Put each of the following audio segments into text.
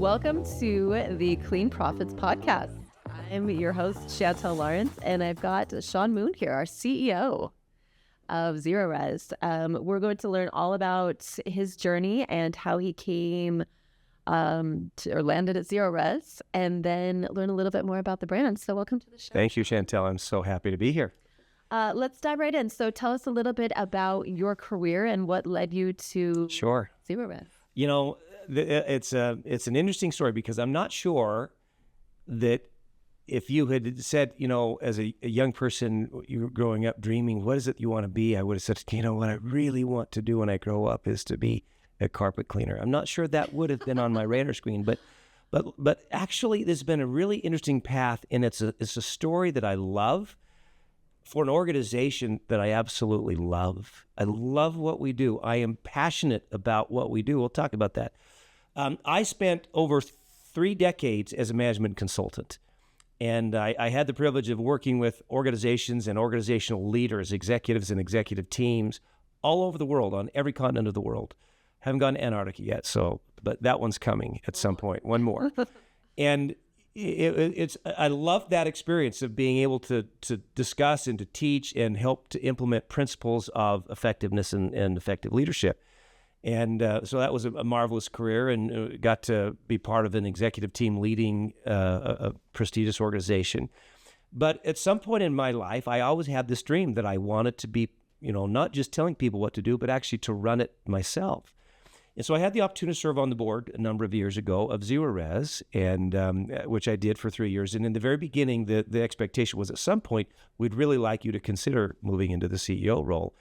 Welcome to the Clean Profits Podcast. I'm your host, Chantel Lawrence, and I've got Shawn Moon here, our CEO of Zerorez. We're going to learn all about his journey and how he came or landed at Zerorez, and then learn a little bit more about the brand. So welcome to the show. Thank you, Chantel. I'm so happy to be here. Let's dive right in. So tell us a little bit about your career and what led you to Zerorez. You know, it's an interesting story because I'm not sure that if you had said, you know, as a young person, you were growing up dreaming, what is it you want to be? I would have said, you know, what I really want to do when I grow up is to be a carpet cleaner. I'm not sure that would have been on my radar screen, but actually, there's been a really interesting path, and it's a story that I love for an organization that I absolutely love. I love what we do. I am passionate about what we do. We'll talk about that. I spent over 3 decades as a management consultant, and I had the privilege of working with organizations and organizational leaders, executives and executive teams all over the world, on every continent of the world. Haven't gone to Antarctica yet, but that one's coming at some point, one more. And I love that experience of being able to discuss and to teach and help to implement principles of effectiveness and effective leadership. And so that was a marvelous career, and got to be part of an executive team leading a prestigious organization. But at some point in my life, I always had this dream that I wanted to be, you know, not just telling people what to do, but actually to run it myself. And so I had the opportunity to serve on the board a number of years ago of Zerorez, and which I did for 3 years. And in the very beginning, the expectation was at some point, we'd really like you to consider moving into the CEO role.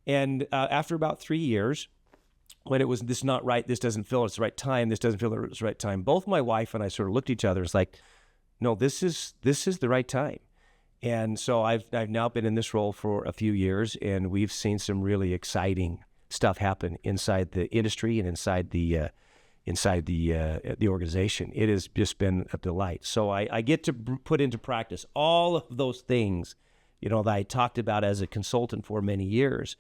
And after about 3 years, when it was, this is not right, this doesn't feel it's the right time, this doesn't feel it's the right time, both my wife and I sort of looked at each other. It's like, no, this is the right time. And so I've now been in this role for a few years, and we've seen some really exciting stuff happen inside the industry and inside the organization. It has just been a delight. So I get to put into practice all of those things, you know, that I talked about as a consultant for many years,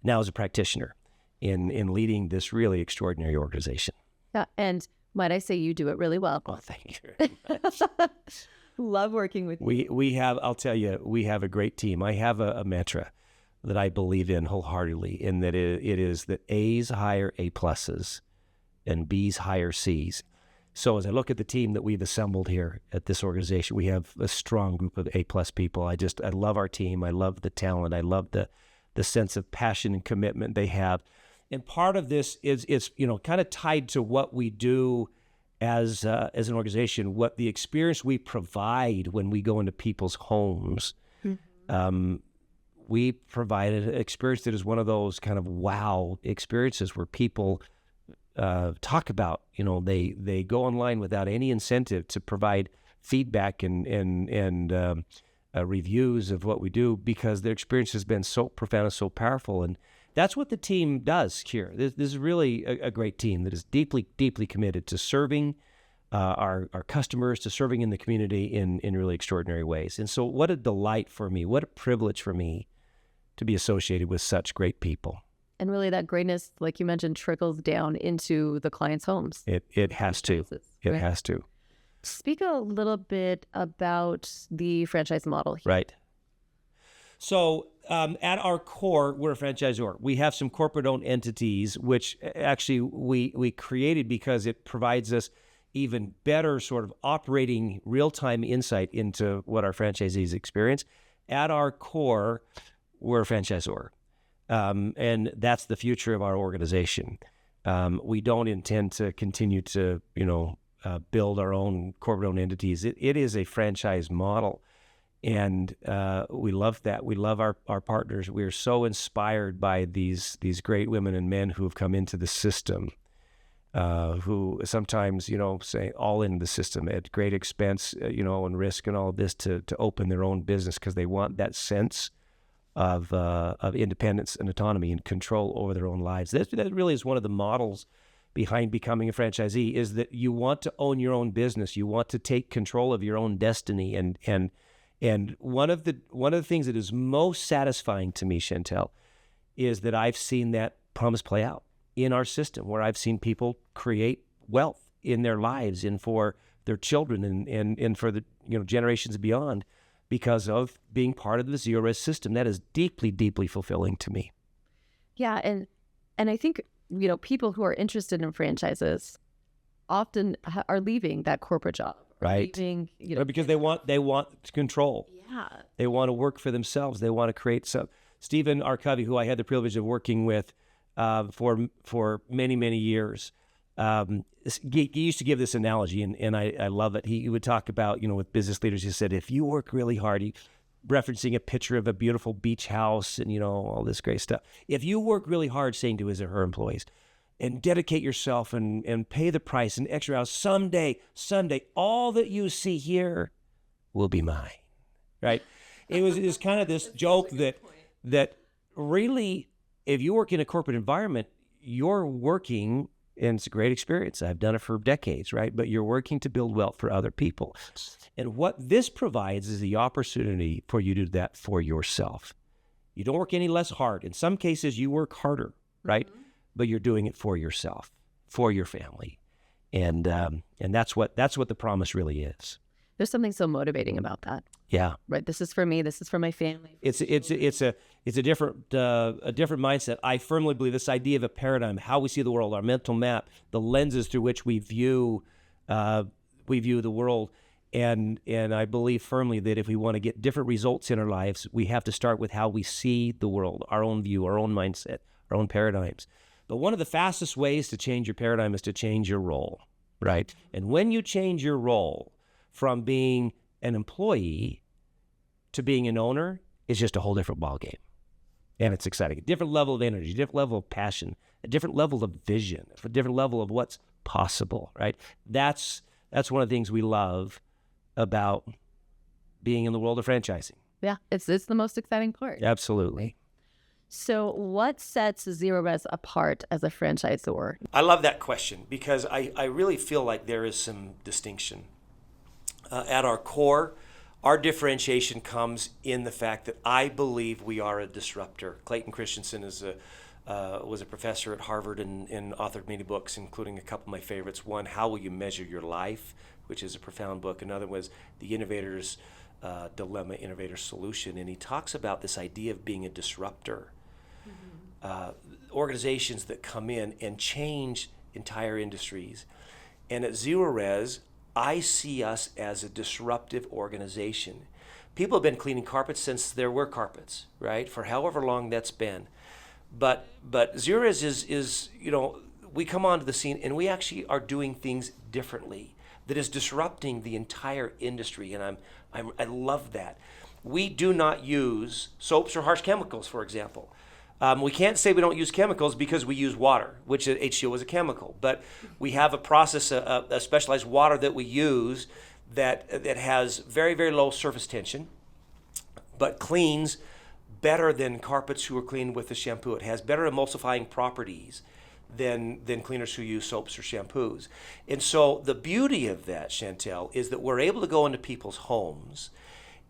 now as a practitioner in leading this really extraordinary organization. Yeah, and might I say you do it really well. Oh, thank you very much. Love working with you. We have, I'll tell you, we have a great team. I have a mantra that I believe in wholeheartedly, in that it is that A's hire A pluses and B's hire C's. So as I look at the team that we've assembled here at this organization, we have a strong group of A plus people. I love our team. I love the talent. I love the sense of passion and commitment they have. And part of this is you know, kind of tied to what we do as an organization, what the experience we provide when we go into people's homes. Mm-hmm. We provide an experience that is one of those kind of wow experiences where people talk about, you know, they go online without any incentive to provide feedback and reviews of what we do, because their experience has been so profound and so powerful. And that's what the team does here. This is really a great team that is deeply, deeply committed to serving our customers, to serving in the community in really extraordinary ways. And so what a delight for me, what a privilege for me to be associated with such great people. And really that greatness, like you mentioned, trickles down into the clients' homes. It has to. It right? has to. Speak a little bit about the franchise model here. Right. So at our core, we're a franchisor. We have some corporate-owned entities, which actually we created because it provides us even better sort of operating real-time insight into what our franchisees experience. At our core, we're a franchisor, and that's the future of our organization. We don't intend to continue to, you know, build our own corporate-owned entities. It is a franchise model, and we love that. We love our partners. We are so inspired by these great women and men who have come into the system, who sometimes, you know, say all in the system at great expense, you know, and risk and all of this to open their own business because they want that sense of independence and autonomy and control over their own lives. That really is one of the models behind becoming a franchisee, is that you want to own your own business. You want to take control of your own destiny. And one of the things that is most satisfying to me, Chantel, is that I've seen that promise play out in our system, where I've seen people create wealth in their lives and for their children and for the generations beyond because of being part of the Zerorez system. That is deeply, deeply fulfilling to me. Yeah, and I think people who are interested in franchises often are leaving that corporate job, right? Leaving, because they want control. Yeah, they want to work for themselves. They want to create some. Stephen Arcovy, who I had the privilege of working with for many, many years, he used to give this analogy, and I love it. He would talk about, with business leaders, he said, if you work really hard, referencing a picture of a beautiful beach house and, all this great stuff. If you work really hard, saying to his or her employees, and dedicate yourself and pay the price and extra hours, someday, all that you see here will be mine, right? It was kind of this joke that really, if you work in a corporate environment, you're working, and it's a great experience. I've done it for decades, right? But you're working to build wealth for other people. And what this provides is the opportunity for you to do that for yourself. You don't work any less hard. In some cases, you work harder, right? Mm-hmm. But you're doing it for yourself, for your family. And that's what the promise really is. There's something so motivating about that. Yeah. Right. This is for me. This is for my family. It's a different mindset. I firmly believe this idea of a paradigm, how we see the world, our mental map, the lenses through which we view the world, and I believe firmly that if we want to get different results in our lives, we have to start with how we see the world, our own view, our own mindset, our own paradigms. But one of the fastest ways to change your paradigm is to change your role, right? And when you change your role from being an employee to being an owner, it's just a whole different ballgame. And it's exciting. A different level of energy, a different level of passion, a different level of vision, a different level of what's possible, right? That's one of the things we love about being in the world of franchising. Yeah, it's the most exciting part. Absolutely. So what sets Zerorez apart as a franchisor? I love that question because I really feel like there is some distinction. At our core, our differentiation comes in the fact that I believe we are a disruptor. Clayton Christensen was a professor at Harvard and authored many books, including a couple of my favorites. One, How Will You Measure Your Life?, which is a profound book. Another was The Innovator's Dilemma, Innovator's Solution. And he talks about this idea of being a disruptor. Organizations that come in and change entire industries. And at Zerorez, I see us as a disruptive organization. People have been cleaning carpets since there were carpets, right? For however long that's been. But Zerorez is we come onto the scene and we actually are doing things differently that is disrupting the entire industry, and I love that. We do not use soaps or harsh chemicals, for example. We can't say we don't use chemicals because we use water, which H2O is a chemical. But we have a process, a specialized water that we use that has very, very low surface tension, but cleans better than carpets who are cleaned with the shampoo. It has better emulsifying properties than cleaners who use soaps or shampoos. And so the beauty of that, Chantel, is that we're able to go into people's homes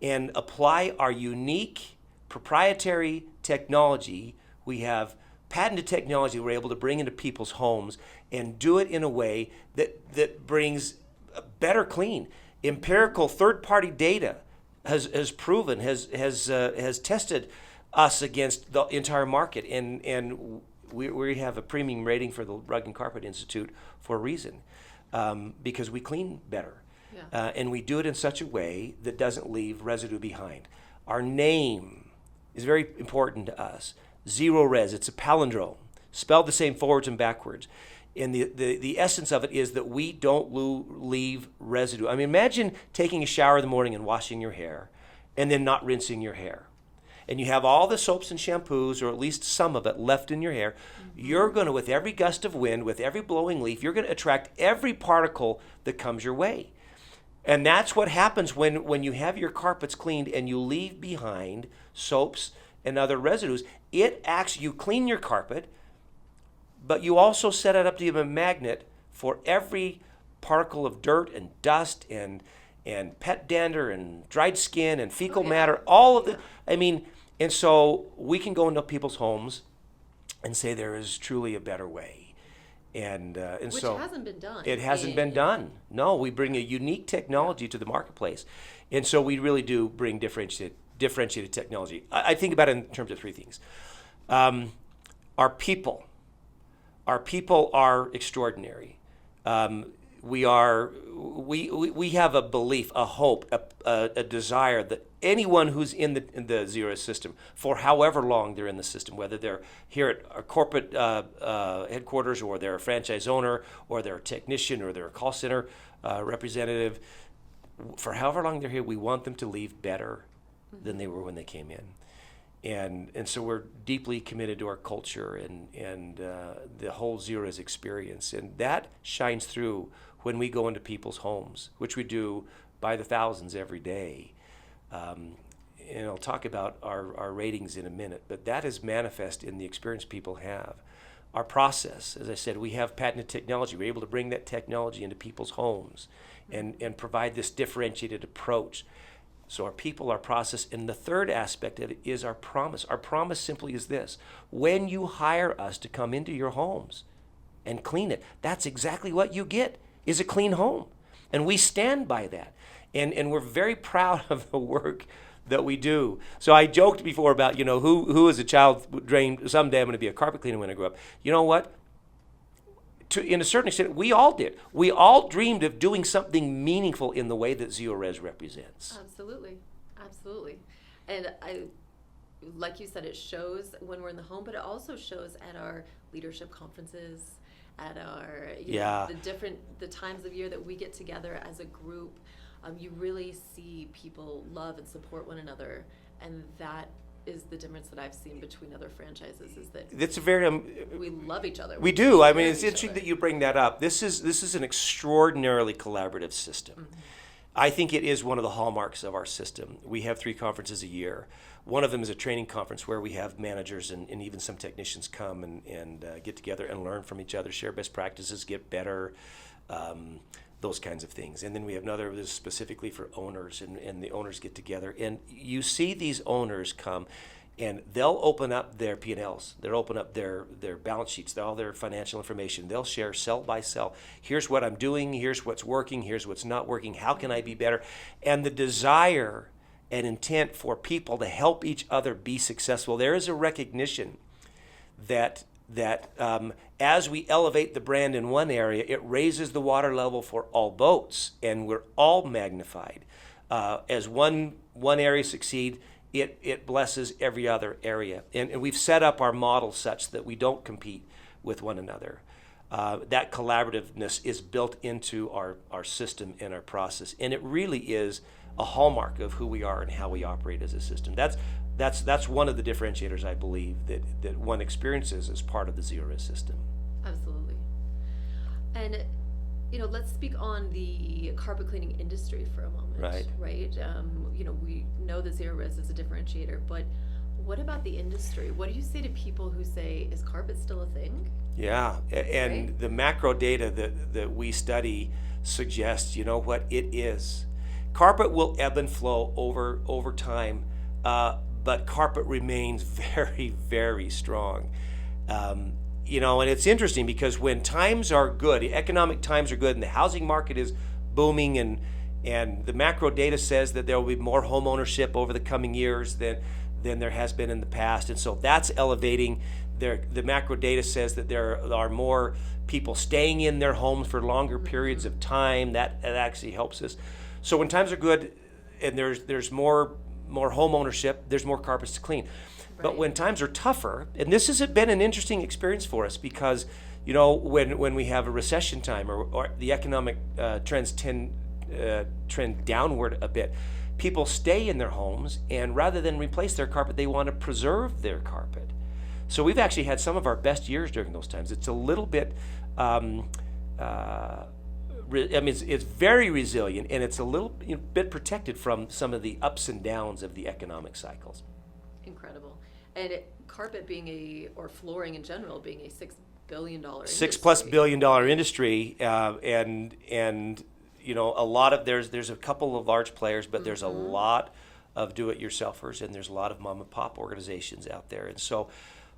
and apply our unique proprietary technology. We have patented technology we're able to bring into people's homes and do it in a way that brings a better clean. Empirical third-party data has proven, has tested us against the entire market, and we have a premium rating for the Rug and Carpet Institute for a reason, because we clean better. Yeah. And we do it in such a way that doesn't leave residue behind. Our name is very important to us. Zerorez, it's a palindrome, spelled the same forwards and backwards. And the essence of it is that we don't leave residue. I mean, imagine taking a shower in the morning and washing your hair and then not rinsing your hair. And you have all the soaps and shampoos, or at least some of it, left in your hair. Mm-hmm. You're going to, with every gust of wind, with every blowing leaf, you're going to attract every particle that comes your way. And that's what happens when you have your carpets cleaned and you leave behind soaps and other residues. You clean your carpet, but you also set it up to be a magnet for every particle of dirt and dust and pet dander and dried skin and fecal matter, all of it. And so we can go into people's homes and say there is truly a better way. And Which so hasn't been done. it hasn't been done. No, we bring a unique technology to the marketplace. And so we really do bring differentiated technology. I think about it in terms of three things. Our people. Our people are extraordinary. We have a belief, a hope, a desire that anyone who's in the Zerorez system, for however long they're in the system, whether they're here at our corporate headquarters, or they're a franchise owner, or they're a technician, or they're a call center representative, for however long they're here, we want them to leave better than they were when they came in. And so we're deeply committed to our culture and the whole Zerorez experience. And that shines through when we go into people's homes, which we do by the thousands every day. And I'll talk about our ratings in a minute, but that is manifest in the experience people have. Our process, as I said, we have patented technology. We're able to bring that technology into people's homes and provide this differentiated approach. So our people, our process, and the third aspect of it is our promise. Our promise simply is this: when you hire us to come into your homes and clean it, that's exactly what you get, is a clean home. And we stand by that. And we're very proud of the work that we do. So I joked before about, who as a child dreamed someday I'm going to be a carpet cleaner when I grow up. You know what? In a certain extent, we all did. We all dreamed of doing something meaningful in the way that Zerorez represents. Absolutely. And like you said, it shows when we're in the home, but it also shows at our leadership conferences, at our the times of year that we get together as a group. You really see people love and support one another, and that is the difference that I've seen between other franchises, is that it's a very we love each other. We do. I mean, it's interesting that you bring that up. This is an extraordinarily collaborative system. Mm-hmm. I think it is one of the hallmarks of our system. We have 3 conferences a year. One of them is a training conference where we have managers and even some technicians come and get together and learn from each other, share best practices, get better, those kinds of things. And then we have another that is specifically for owners, and the owners get together. And you see these owners come, and they'll open up their P&Ls. They'll open up their balance sheets, all their financial information. They'll share cell by cell. Here's what I'm doing. Here's what's working. Here's what's not working. How can I be better? And the desire and intent for people to help each other be successful. There is a recognition that as we elevate the brand in one area, it raises the water level for all boats, and we're all magnified. As one area succeed, it blesses every other area. And we've set up our model such that we don't compete with one another. That collaborativeness is built into our system and our process, and it really is a hallmark of who we are and how we operate as a system. That's one of the differentiators, I believe, that one experiences as part of the Zerorez system. Absolutely. And let's speak on the carpet cleaning industry for a moment. Right. We know that Zerorez is a differentiator, but what about the industry? What do you say to people who say, is carpet still a thing? Yeah, and Right? the macro data that we study suggests, what it is. Carpet will ebb and flow over time, but carpet remains very, very strong. And it's interesting because when times are good, the economic times are good, and the housing market is booming, and the macro data says that there will be more home ownership over the coming years than there has been in the past, and so that's elevating. The macro data says that there are more people staying in their homes for longer periods of time. That actually helps us. So when times are good and there's more home ownership, there's more carpets to clean. Right. But when times are tougher, and this has been an interesting experience for us because, when we have a recession time or the economic trends trend downward a bit, people stay in their homes, and rather than replace their carpet, they want to preserve their carpet. So we've actually had some of our best years during those times. It's a little bit, it's very resilient, and it's a little bit protected from some of the ups and downs of the economic cycles. Incredible. And carpet or flooring in general being a $6 billion industry. $6+ billion industry, and a lot of there's a couple of large players, but there's a lot of do-it-yourselfers, and there's a lot of mom and pop organizations out there. And so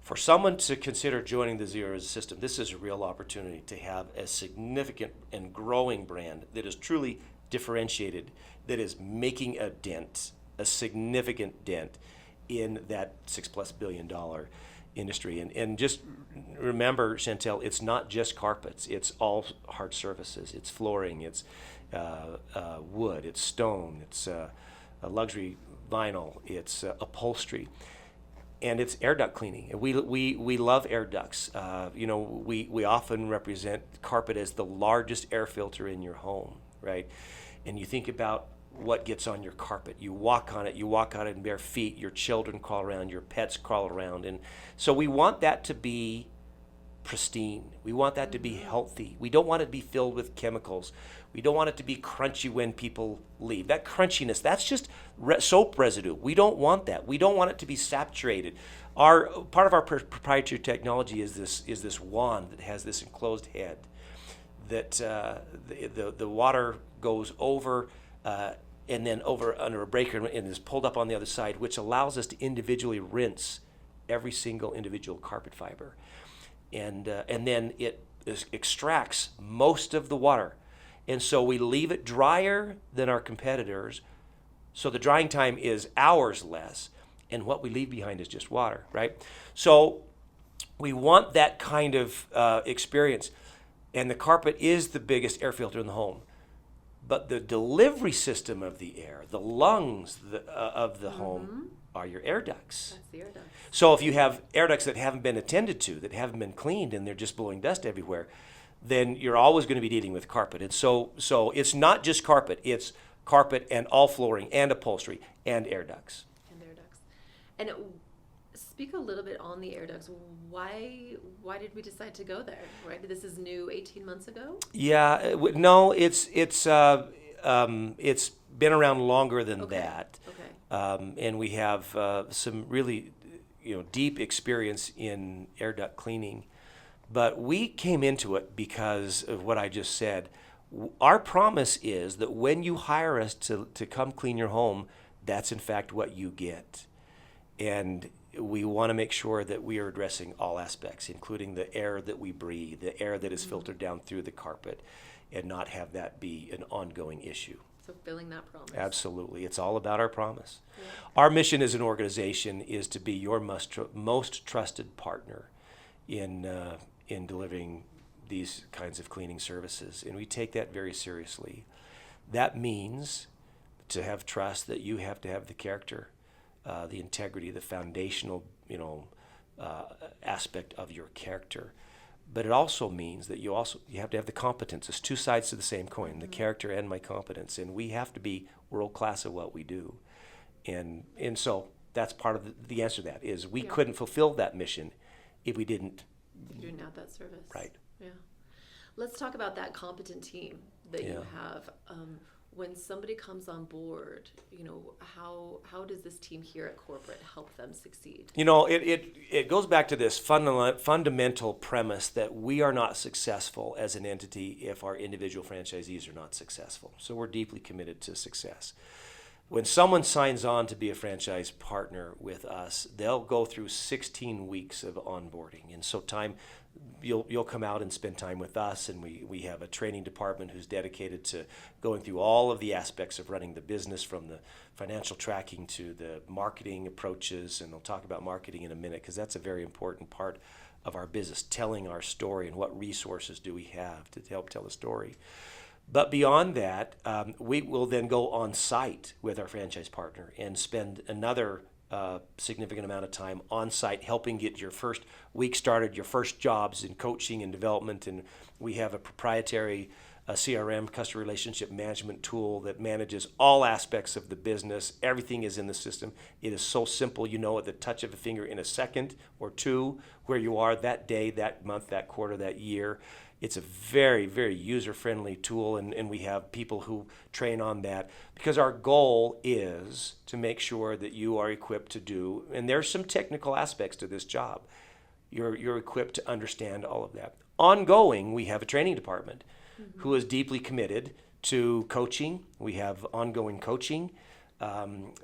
For someone to consider joining the Zerorez system, this is a real opportunity to have a significant and growing brand that is truly differentiated, that is making a dent, a significant dent in that $6+ billion industry. And just remember, Chantel, it's not just carpets. It's all hard surfaces. It's flooring. It's wood. It's stone. It's a luxury vinyl. It's upholstery. And it's air duct cleaning. We love air ducts. We often represent carpet as the largest air filter in your home, right? And you think about what gets on your carpet. You walk on it in bare feet, your children crawl around, your pets crawl around. And so we want that to be pristine. We want that to be healthy. We don't want it to be filled with chemicals. We don't want it to be crunchy when people leave. That crunchiness, that's just soap residue. We don't want that. We don't want it to be saturated. Part of our proprietary technology is this wand that has this enclosed head that the water goes over and then over under a breaker and is pulled up on the other side, which allows us to individually rinse every single individual carpet fiber. And then it extracts most of the water. And so we leave it drier than our competitors. So the drying time is hours less. And what we leave behind is just water, right? So we want that kind of experience. And the carpet is the biggest air filter in the home. But the delivery system of the air, the lungs of the home, are your air ducts. That's the air ducts. So if you have air ducts that haven't been attended to, that haven't been cleaned, and they're just blowing dust everywhere, then you're always going to be dealing with carpet. And so it's not just carpet. It's carpet and all flooring and upholstery and air ducts. And air ducts. And speak a little bit on the air ducts. Why did we decide to go there? Right, this is new 18 months ago. Yeah, no, it's been around longer than that. Okay. And we have some really, deep experience in air duct cleaning. But we came into it because of what I just said. Our promise is that when you hire us to come clean your home, that's in fact what you get. And we want to make sure that we are addressing all aspects, including the air that we breathe, the air that is filtered down through the carpet, and not have that be an ongoing issue. So filling that promise. Absolutely. It's all about our promise. Yeah. Our mission as an organization is to be your most trusted partner in delivering these kinds of cleaning services, and we take that very seriously. That means to have trust that you have to have the character, the integrity, the foundational, aspect of your character. But it also means that you have to have the competence. It's two sides to the same coin, the character and my competence, and we have to be world class at what we do. And so that's part of the answer to that is we couldn't fulfill that mission if we didn't. You didn't have that service. Right. Yeah. Let's talk about that competent team that you have. When somebody comes on board, how does this team here at corporate help them succeed? It goes back to this fundamental premise that we are not successful as an entity if our individual franchisees are not successful. So we're deeply committed to success. When someone signs on to be a franchise partner with us, they'll go through 16 weeks of onboarding. And so you'll come out and spend time with us, and we have a training department who's dedicated to going through all of the aspects of running the business, from the financial tracking to the marketing approaches. And I'll talk about marketing in a minute because that's a very important part of our business, telling our story and what resources do we have to help tell the story. But beyond that, we will then go on site with our franchise partner and spend another significant amount of time on site helping get your first week started, your first jobs in coaching and development. And we have a proprietary CRM, customer relationship management tool, that manages all aspects of the business. Everything is in the system. It is so simple, at the touch of a finger in a second or two where you are that day, that month, that quarter, that year. It's a very, very user-friendly tool, and we have people who train on that because our goal is to make sure that you are equipped to do, and there's some technical aspects to this job. You're equipped to understand all of that. Ongoing, we have a training department who is deeply committed to coaching. We have ongoing coaching.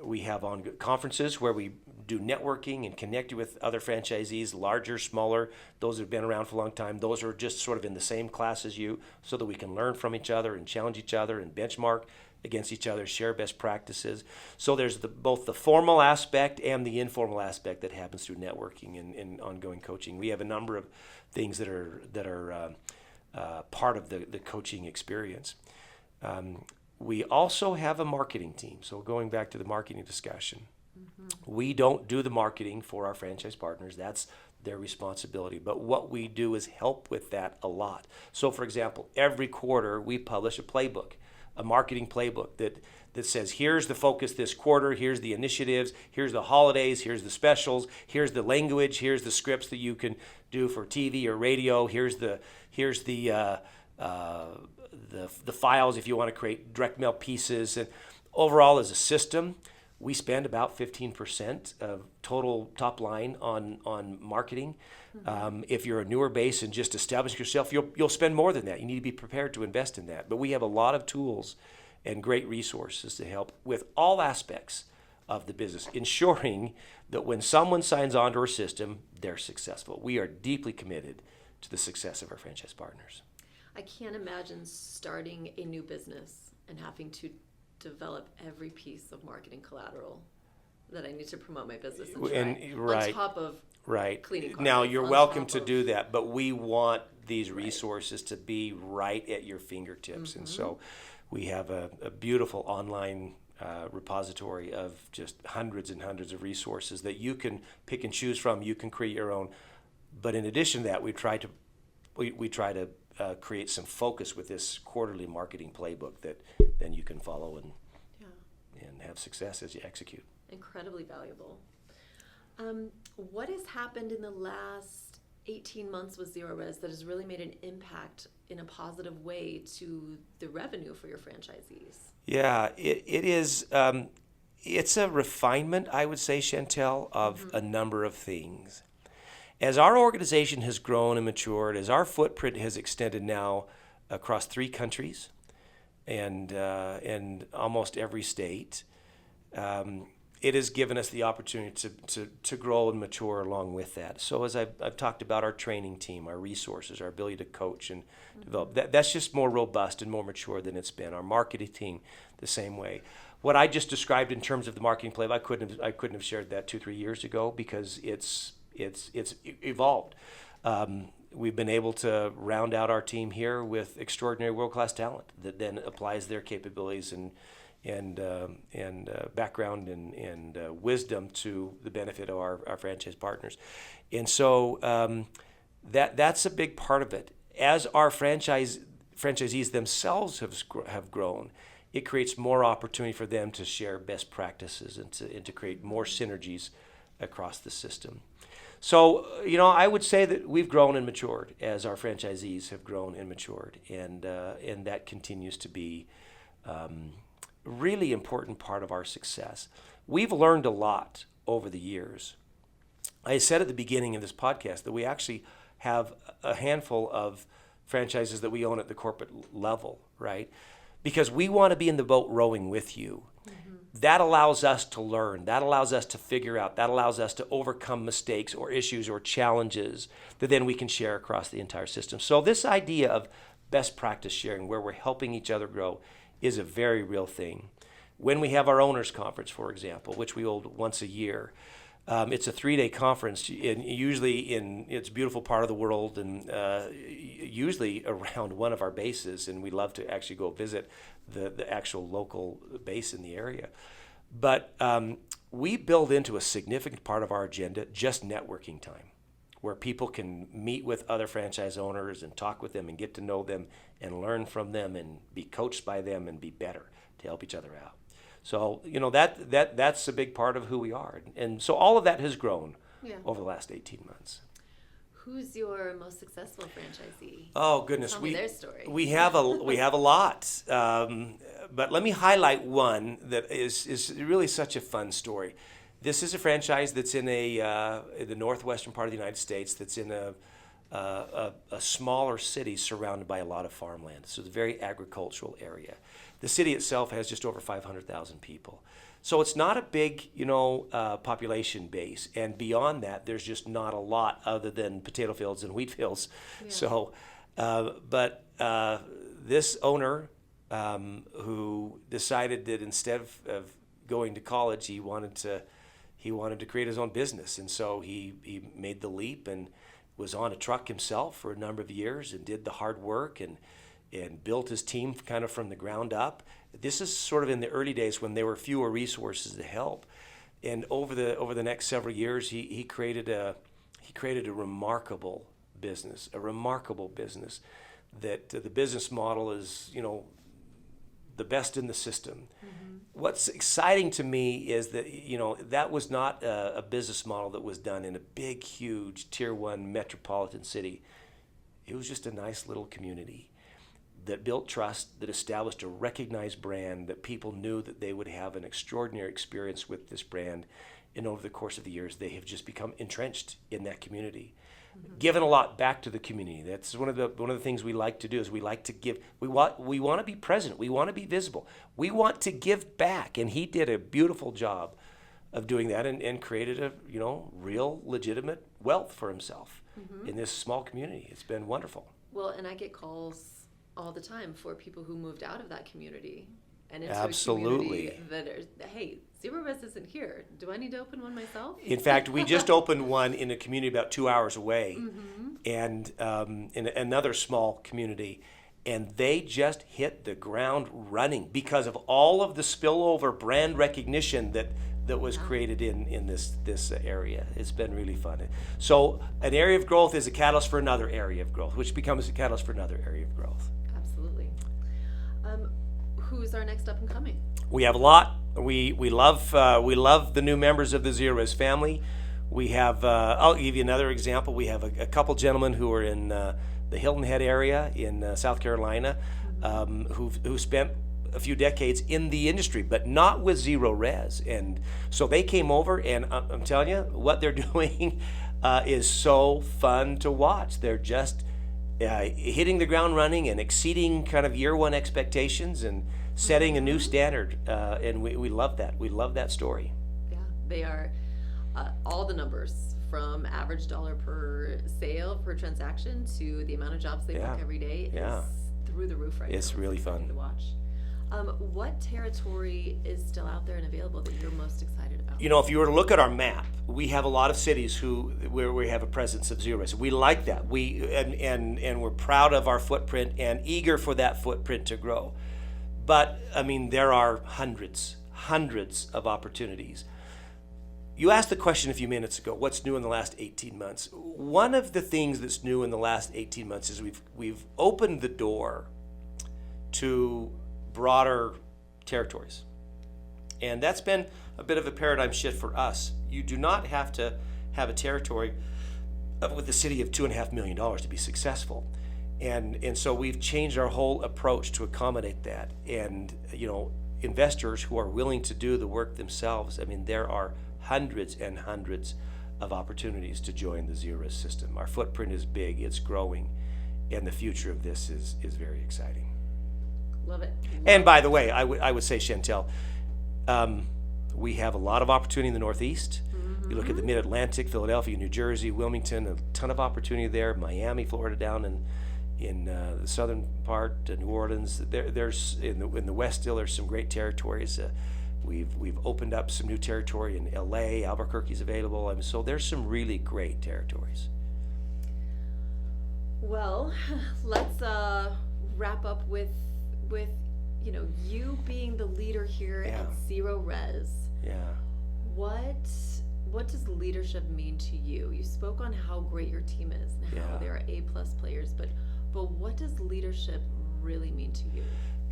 We have on conferences where we do networking and connect you with other franchisees, larger, smaller, those that have been around for a long time. Those are just sort of in the same class as you, so that we can learn from each other and challenge each other and benchmark against each other, share best practices. So there's both the formal aspect and the informal aspect that happens through networking and ongoing coaching. We have a number of things that are part of the coaching experience. We also have a marketing team. So going back to the marketing discussion, we don't do the marketing for our franchise partners. That's their responsibility. But what we do is help with that a lot. So for example, every quarter we publish a playbook, a marketing playbook that says, here's the focus this quarter, here's the initiatives, here's the holidays, here's the specials, here's the language, here's the scripts that you can do for TV or radio, here's the files if you want to create direct mail pieces. And overall, as a system, we spend about 15% of total top line on marketing. If you're a newer base and just establish yourself, you'll spend more than that. You need to be prepared to invest in that. But we have a lot of tools and great resources to help with all aspects of the business, ensuring that when someone signs on to our system, they're successful. We are deeply committed to the success of our franchise partners. I can't imagine starting a new business and having to develop every piece of marketing collateral that I need to promote my business on top of cleaning carpets. Now, you're welcome to do that, but we want these resources to be right at your fingertips. And so we have a beautiful online repository of just hundreds and hundreds of resources that you can pick and choose from. You can create your own. But in addition to that, we try to create some focus with this quarterly marketing playbook that then you can follow and have success as you execute. Incredibly valuable. What has happened in the last 18 months with Zerorez that has really made an impact in a positive way to the revenue for your franchisees? Yeah, it is. It's a refinement, I would say, Chantel, of a number of things. As our organization has grown and matured, as our footprint has extended now across 3 countries and almost every state, it has given us the opportunity to grow and mature along with that. So as I've talked about our training team, our resources, our ability to coach and develop, that's just more robust and more mature than it's been. Our marketing team, the same way. What I just described in terms of the marketing play, I couldn't have shared that 2-3 years ago because it's evolved. We've been able to round out our team here with extraordinary world-class talent that then applies their capabilities and background and wisdom to the benefit of our franchise partners. And so that's a big part of it. As our franchisees themselves have grown, it creates more opportunity for them to share best practices and to create more synergies across the system. So, I would say that we've grown and matured as our franchisees have grown and matured, and that continues to be really important part of our success. We've learned a lot over the years. I said at the beginning of this podcast that we actually have a handful of franchises that we own at the corporate level, right? Because we want to be in the boat rowing with you. That allows us to learn. That allows us to figure out. That allows us to overcome mistakes or issues or challenges that then we can share across the entire system. So this idea of best practice sharing, where we're helping each other grow, is a very real thing. When we have our owners conference, for example, which we hold once a year, it's a 3-day conference, usually in its beautiful part of the world, and usually around one of our bases. And we love to actually go visit the actual local base in the area. But we build into a significant part of our agenda just networking time, where people can meet with other franchise owners and talk with them and get to know them and learn from them and be coached by them and be better to help each other out. So, that's a big part of who we are. And so all of that has grown over the last 18 months. Who's your most successful franchisee? Oh, goodness. Tell me their story. We have a lot. But let me highlight one that is really such a fun story. This is a franchise that's in the northwestern part of the United States, that's in a smaller city surrounded by a lot of farmland. So it's a very agricultural area. The city itself has just over 500,000 people. So it's not a big, population base. And beyond that, there's just not a lot other than potato fields and wheat fields. Yeah. So, but this owner who decided that instead of going to college, he wanted to create his own business. And so he made the leap and was on a truck himself for a number of years and did the hard work and built his team kind of from the ground up. This is sort of in the early days when there were fewer resources to help. And over the next several years, he created a remarkable business that the business model is, the best in the system. Mm-hmm. What's exciting to me is that, that was not a business model that was done in a big, huge tier 1 metropolitan city. It was just a nice little community that built trust, that established a recognized brand, that people knew that they would have an extraordinary experience with this brand. And over the course of the years, they have just become entrenched in that community. Mm-hmm. Given a lot back to the community. That's one of the things we like to do is we like to give. We want to be present. We want to be visible. We want to give back. And he did a beautiful job of doing that and created a real legitimate wealth for himself in this small community. It's been wonderful. Well, and I get calls all the time for people who moved out of that community and into Absolutely. a community that are, hey, Zerorez isn't here. Do I need to open one myself? In fact, we just opened one in a community about 2 hours away, and in another small community, and they just hit the ground running because of all of the spillover brand recognition that was created in this area. It's been really fun. So an area of growth is a catalyst for another area of growth, which becomes a catalyst for another area of growth. Absolutely. Who's our next up and coming? We have a lot. We love the new members of the Zerorez family. We have. I'll give you another example. We have a couple gentlemen who are in the Hilton Head area in South Carolina, who spent a few decades in the industry, but not with Zerorez. And so they came over, and I'm telling you, what they're doing is so fun to watch. They're just hitting the ground running and exceeding kind of year one expectations and setting a new standard. And we love that. We love that story. Yeah, they are all the numbers from average dollar per sale per transaction to the amount of jobs they book every day is through the roof right now. It's really fun to watch. What territory is still out there and available that you're most excited about? If you were to look at our map, we have a lot of cities where we have a presence of Zerorez. We like that. And we're proud of our footprint and eager for that footprint to grow. But there are hundreds of opportunities. You asked the question a few minutes ago, what's new in the last 18 months? One of the things that's new in the last 18 months is we've opened the door to broader territories. And that's been a bit of a paradigm shift for us. You do not have to have a territory with a city of $2.5 million to be successful. And so we've changed our whole approach to accommodate that. And, investors who are willing to do the work themselves, there are hundreds and hundreds of opportunities to join the Zerorez system. Our footprint is big, it's growing, and the future of this is very exciting. Love it. And by the way, I would say, Chantel, we have a lot of opportunity in the Northeast. Mm-hmm. You look at the Mid-Atlantic, Philadelphia, New Jersey, Wilmington, a ton of opportunity there. Miami, Florida, down in the southern part, New Orleans. There's in the West still there's some great territories. We've opened up some new territory in LA. Albuquerque's available. So there's some really great territories. Well, let's wrap up with you being the leader here at Zerorez. Yeah. What does leadership mean to you? You spoke on how great your team is and how they're A+ players, but what does leadership really mean to you?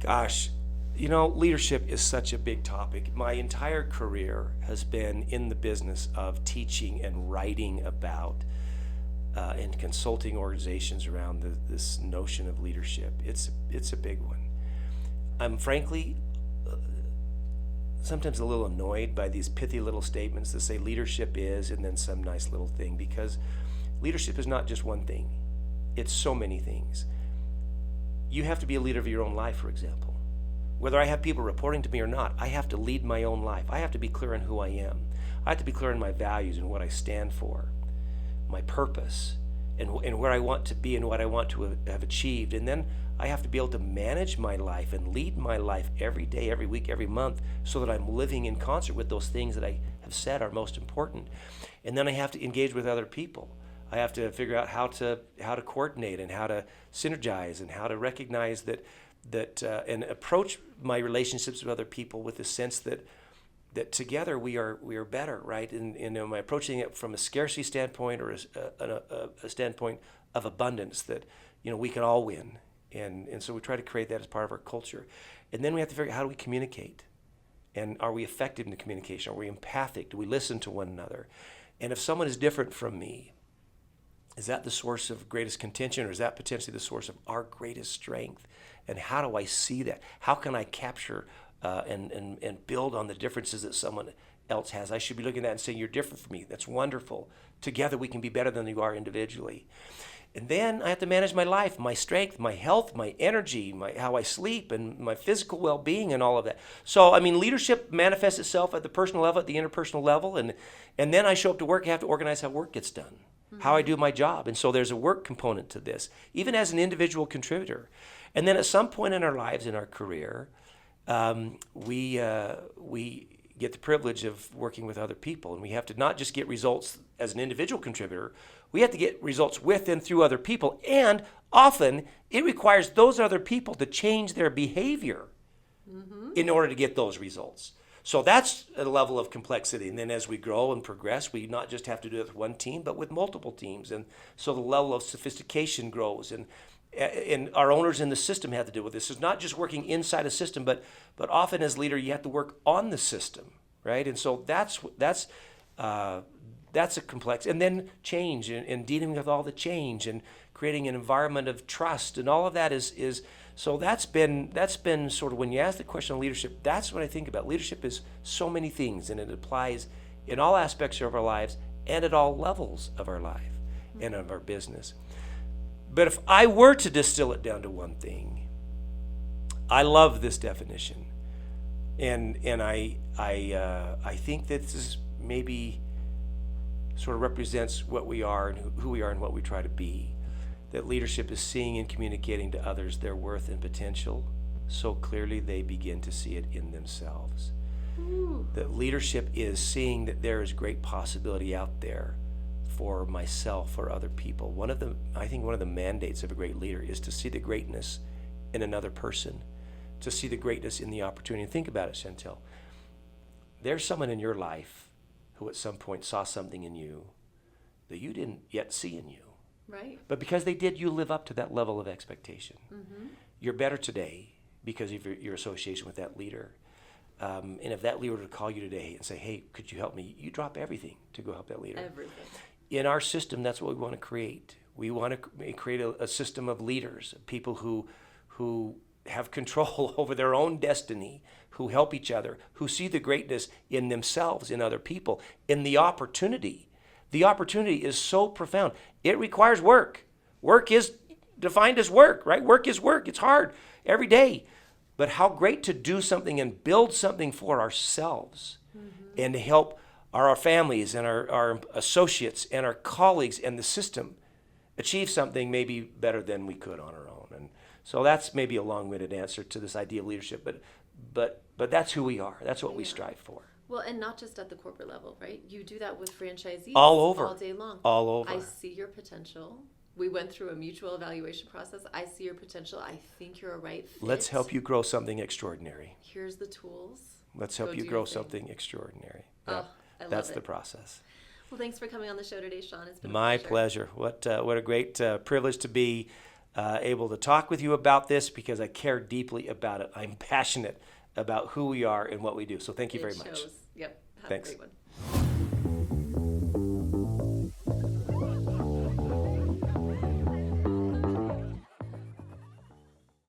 Gosh, leadership is such a big topic. My entire career has been in the business of teaching and writing about and consulting organizations around this notion of leadership. It's a big one. I'm frankly sometimes a little annoyed by these pithy little statements that say leadership is and then some nice little thing, because leadership is not just one thing. it's so many things. You have to be a leader of your own life, for example. Whether I have people reporting to me or not, I have to lead my own life. I have to be clear on who I am. I have to be clear on my values and what I stand for, my purpose, and where I want to be and what I want to have achieved. And then I have to be able to manage my life and lead my life every day, every week, every month, so that I'm living in concert with those things that I have said are most important. And then I have to engage with other people. I have to figure out how to coordinate and how to synergize and how to recognize that and approach my relationships with other people with the sense that together we are better, right? And am I approaching it from a scarcity standpoint or a standpoint of abundance that we can all win, and so we try to create that as part of our culture, and then we have to figure out how do we communicate, and are we effective in the communication? Are we empathic? Do we listen to one another? And if someone is different from me, is that the source of greatest contention, or is that potentially the source of our greatest strength? And how do I see that? How can I capture and build on the differences that someone else has? I should be looking at that and saying, you're different from me. That's wonderful. Together we can be better than you are individually. And then I have to manage my life, my strength, my health, my energy, how I sleep, and my physical well-being and all of that. So, leadership manifests itself at the personal level, at the interpersonal level, and then I show up to work, I have to organize how work gets done, how I do my job. And so there's a work component to this, even as an individual contributor. And then at some point in our lives, in our career, we get the privilege of working with other people, and we have to not just get results as an individual contributor, we have to get results with and through other people, and often it requires those other people to change their behavior in order to get those results. So that's a level of complexity, and then as we grow and progress, we not just have to do it with one team, but with multiple teams, and so the level of sophistication grows, and our owners in the system have to deal with this. It's not just working inside a system, but often as leader, you have to work on the system, right? And so that's a complex. And then change and dealing with all the change and creating an environment of trust and all of that is so that's been sort of, when you ask the question of leadership, that's what I think about. Leadership is so many things, and it applies in all aspects of our lives and at all levels of our life and of our business. But if I were to distill it down to one thing, I love this definition, and I think that this is maybe sort of represents what we are and who we are and what we try to be. That leadership is seeing and communicating to others their worth and potential so clearly they begin to see it in themselves. Ooh. That leadership is seeing that there is great possibility out there for myself or other people. I think one of the mandates of a great leader is to see the greatness in another person, to see the greatness in the opportunity. And think about it, Chantel. There's someone in your life who at some point saw something in you that you didn't yet see in you. Right. But because they did, you live up to that level of expectation. Mm-hmm. You're better today because of your association with that leader. And if that leader were to call you today and say, hey, could you help me? You drop everything to go help that leader. Everything. In our system, that's what we want to create. We want to create a system of leaders, people who have control over their own destiny, who help each other, who see the greatness in themselves, in other people, in the opportunity. The opportunity is so profound. It requires work. Work is defined as work, right? Work is work. It's hard every day. But how great to do something and build something for ourselves and to help our families and our associates and our colleagues and the system achieve something maybe better than we could on our own. And so that's maybe a long-winded answer to this idea of leadership, but that's who we are. That's what we strive for. Well, and not just at the corporate level, right? You do that with franchisees all over, all day long. All over. I see your potential. We went through a mutual evaluation process. I see your potential. I think you're a right fit. Let's help you grow something extraordinary. Here's the tools. Let's help you grow something extraordinary. Oh, I love That's it. the process. Well, thanks for coming on the show today, Shawn. It's been my a pleasure. What a great privilege to be able to talk with you about this, because I care deeply about it. I'm passionate about who we are and what we do. So thank you very much. Yep. Have Thanks. a great one.